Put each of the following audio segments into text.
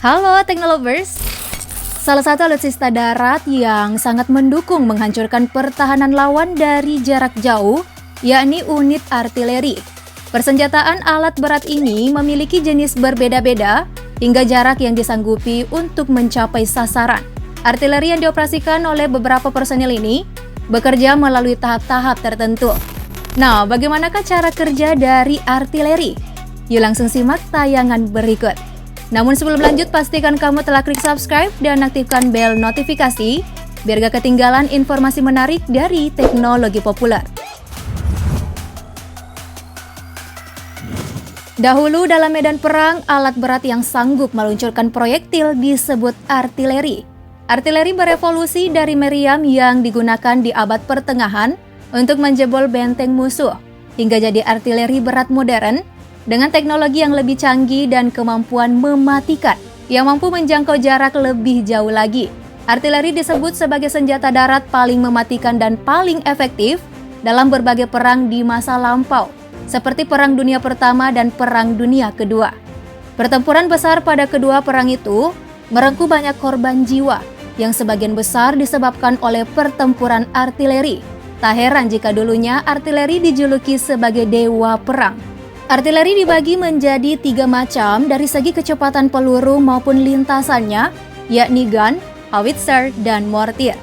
Halo Teknolovers, salah satu alutsista darat yang sangat mendukung menghancurkan pertahanan lawan dari jarak jauh, yakni unit artileri. Persenjataan alat berat ini memiliki jenis berbeda-beda hingga jarak yang disanggupi untuk mencapai sasaran. Artileri yang dioperasikan oleh beberapa personil ini bekerja melalui tahap-tahap tertentu. Nah, bagaimanakah cara kerja dari artileri? Yuk langsung simak tayangan berikut. Namun sebelum lanjut, pastikan kamu telah klik subscribe dan aktifkan bel notifikasi biar gak ketinggalan informasi menarik dari teknologi populer. Dahulu dalam medan perang, alat berat yang sanggup meluncurkan proyektil disebut artileri. Artileri berevolusi dari meriam yang digunakan di abad pertengahan untuk menjebol benteng musuh, hingga jadi artileri berat modern dengan teknologi yang lebih canggih dan kemampuan mematikan yang mampu menjangkau jarak lebih jauh lagi. Artileri disebut sebagai senjata darat paling mematikan dan paling efektif dalam berbagai perang di masa lampau, seperti Perang Dunia Pertama dan Perang Dunia Kedua. Pertempuran besar pada kedua perang itu merengkuh banyak korban jiwa yang sebagian besar disebabkan oleh pertempuran artileri. Tak heran jika dulunya artileri dijuluki sebagai dewa perang. Artileri dibagi menjadi 3 macam dari segi kecepatan peluru maupun lintasannya, yakni gun, howitzer, dan mortir.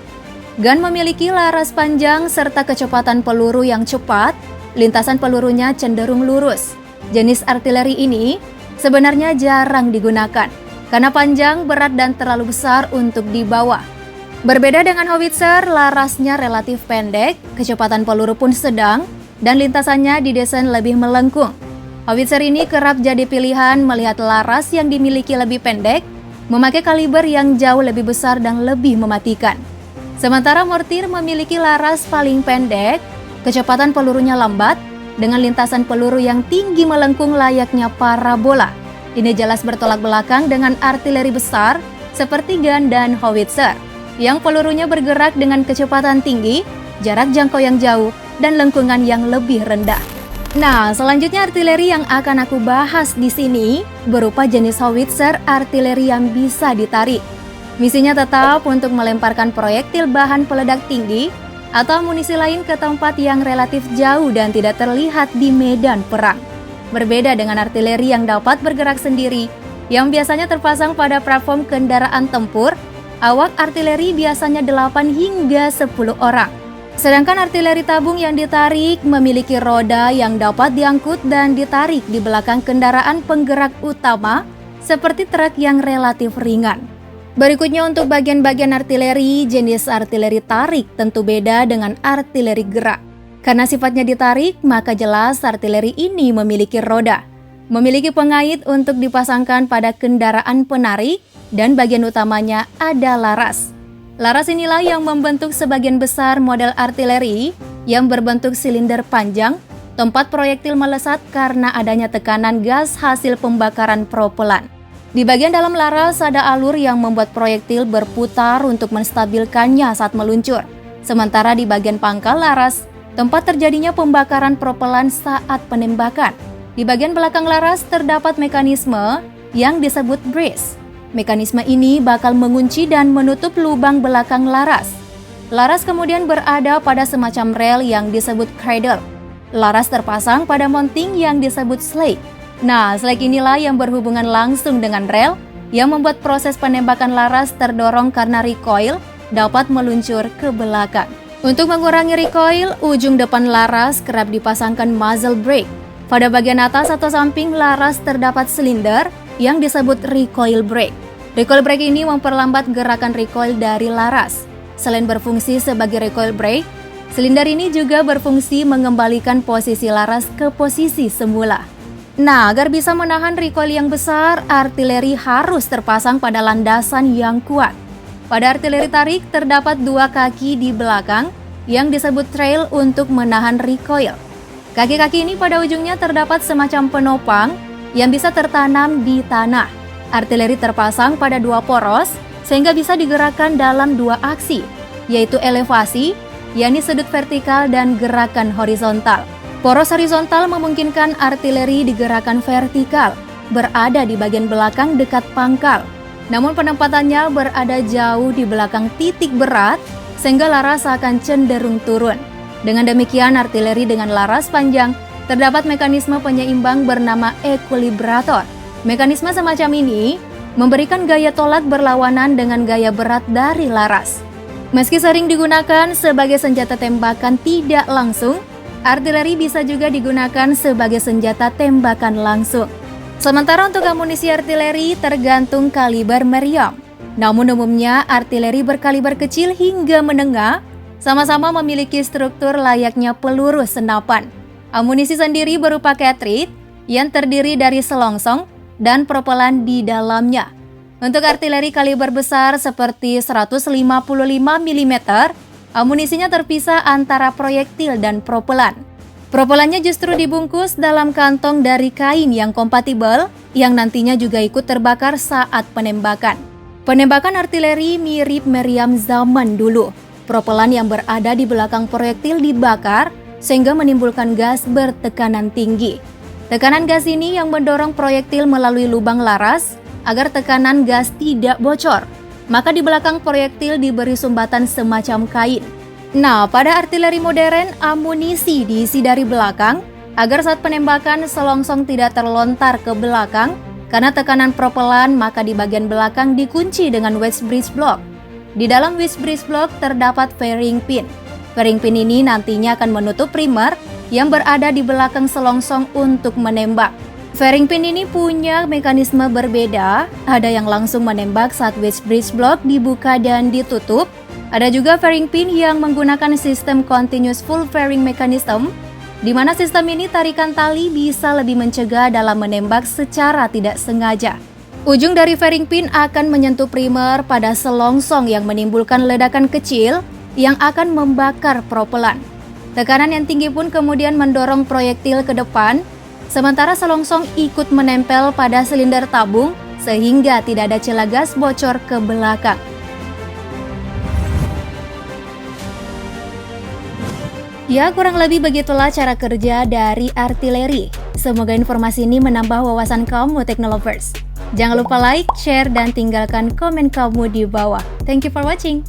Gun memiliki laras panjang serta kecepatan peluru yang cepat, lintasan pelurunya cenderung lurus. Jenis artileri ini sebenarnya jarang digunakan karena panjang, berat, dan terlalu besar untuk dibawa. Berbeda dengan howitzer, larasnya relatif pendek, kecepatan peluru pun sedang, dan lintasannya didesain lebih melengkung. Howitzer ini kerap jadi pilihan melihat laras yang dimiliki lebih pendek, memakai kaliber yang jauh lebih besar dan lebih mematikan. Sementara mortir memiliki laras paling pendek, kecepatan pelurunya lambat, dengan lintasan peluru yang tinggi melengkung layaknya parabola. Ini jelas bertolak belakang dengan artileri besar seperti gun dan howitzer, yang pelurunya bergerak dengan kecepatan tinggi, jarak jangkau yang jauh, dan lengkungan yang lebih rendah. Nah, selanjutnya artileri yang akan aku bahas di sini berupa jenis howitzer artileri yang bisa ditarik. Misinya tetap untuk melemparkan proyektil bahan peledak tinggi atau amunisi lain ke tempat yang relatif jauh dan tidak terlihat di medan perang. Berbeda dengan artileri yang dapat bergerak sendiri, yang biasanya terpasang pada platform kendaraan tempur, awak artileri biasanya 8 hingga 10 orang. Sedangkan artileri tabung yang ditarik memiliki roda yang dapat diangkut dan ditarik di belakang kendaraan penggerak utama seperti truk yang relatif ringan. Berikutnya untuk bagian-bagian artileri, jenis artileri tarik tentu beda dengan artileri gerak. Karena sifatnya ditarik, maka jelas artileri ini memiliki roda, memiliki pengait untuk dipasangkan pada kendaraan penarik, dan bagian utamanya ada laras. Laras inilah yang membentuk sebagian besar model artileri yang berbentuk silinder panjang, tempat proyektil melesat karena adanya tekanan gas hasil pembakaran propelan. Di bagian dalam laras ada alur yang membuat proyektil berputar untuk menstabilkannya saat meluncur. Sementara di bagian pangkal laras, tempat terjadinya pembakaran propelan saat penembakan. Di bagian belakang laras terdapat mekanisme yang disebut brace. Mekanisme ini bakal mengunci dan menutup lubang belakang laras. Laras kemudian berada pada semacam rel yang disebut cradle. Laras terpasang pada mounting yang disebut slake. Nah, slake inilah yang berhubungan langsung dengan rel yang membuat proses penembakan laras terdorong karena recoil dapat meluncur ke belakang. Untuk mengurangi recoil, ujung depan laras kerap dipasangkan muzzle brake. Pada bagian atas atau samping laras terdapat silinder yang disebut recoil brake. Recoil brake ini memperlambat gerakan recoil dari laras. Selain berfungsi sebagai recoil brake, silinder ini juga berfungsi mengembalikan posisi laras ke posisi semula. Nah, agar bisa menahan recoil yang besar, artileri harus terpasang pada landasan yang kuat. Pada artileri tarik terdapat 2 kaki di belakang yang disebut trail untuk menahan recoil. Kaki-kaki ini pada ujungnya terdapat semacam penopang yang bisa tertanam di tanah. Artileri terpasang pada 2 poros sehingga bisa digerakkan dalam 2 aksi, yaitu elevasi, yakni sudut vertikal, dan gerakan horizontal. Poros horizontal memungkinkan artileri digerakkan vertikal, berada di bagian belakang dekat pangkal. namun penempatannya berada jauh di belakang titik berat sehingga laras akan cenderung turun. Dengan demikian, artileri dengan laras panjang terdapat mekanisme penyeimbang bernama ekuilibrator. Mekanisme semacam ini memberikan gaya tolak berlawanan dengan gaya berat dari laras. Meski sering digunakan sebagai senjata tembakan tidak langsung, artileri bisa juga digunakan sebagai senjata tembakan langsung. Sementara untuk amunisi artileri tergantung kaliber meriam. Namun umumnya artileri berkaliber kecil hingga menengah sama-sama memiliki struktur layaknya peluru senapan. Amunisi sendiri berupa cartridge yang terdiri dari selongsong dan propelan di dalamnya. Untuk artileri kaliber besar seperti 155 mm, amunisinya terpisah antara proyektil dan propelan. Propelannya justru dibungkus dalam kantong dari kain yang kompatibel yang nantinya juga ikut terbakar saat penembakan. Penembakan artileri mirip meriam zaman dulu. Propelan yang berada di belakang proyektil dibakar sehingga menimbulkan gas bertekanan tinggi. Tekanan gas ini yang mendorong proyektil melalui lubang laras agar tekanan gas tidak bocor. Maka di belakang proyektil diberi sumbatan semacam kain. Nah, pada artileri modern, amunisi diisi dari belakang agar saat penembakan selongsong tidak terlontar ke belakang karena tekanan propelan, maka di bagian belakang dikunci dengan wedge breech block. Di dalam wedge breech block terdapat fairing pin. Fairing pin ini nantinya akan menutup primer yang berada di belakang selongsong untuk menembak. Fairing pin ini punya mekanisme berbeda, ada yang langsung menembak saat wedge breech block dibuka dan ditutup. Ada juga fairing pin yang menggunakan sistem continuous full fairing mechanism, di mana sistem ini tarikan tali bisa lebih mencegah dalam menembak secara tidak sengaja. Ujung dari fairing pin akan menyentuh primer pada selongsong yang menimbulkan ledakan kecil yang akan membakar propelan. Tekanan yang tinggi pun kemudian mendorong proyektil ke depan, sementara selongsong ikut menempel pada silinder tabung sehingga tidak ada celah gas bocor ke belakang. Ya, kurang lebih begitulah cara kerja dari artileri. Semoga informasi ini menambah wawasan kamu Teknolovers. Jangan lupa like, share, dan tinggalkan komen kamu di bawah. Thank you for watching.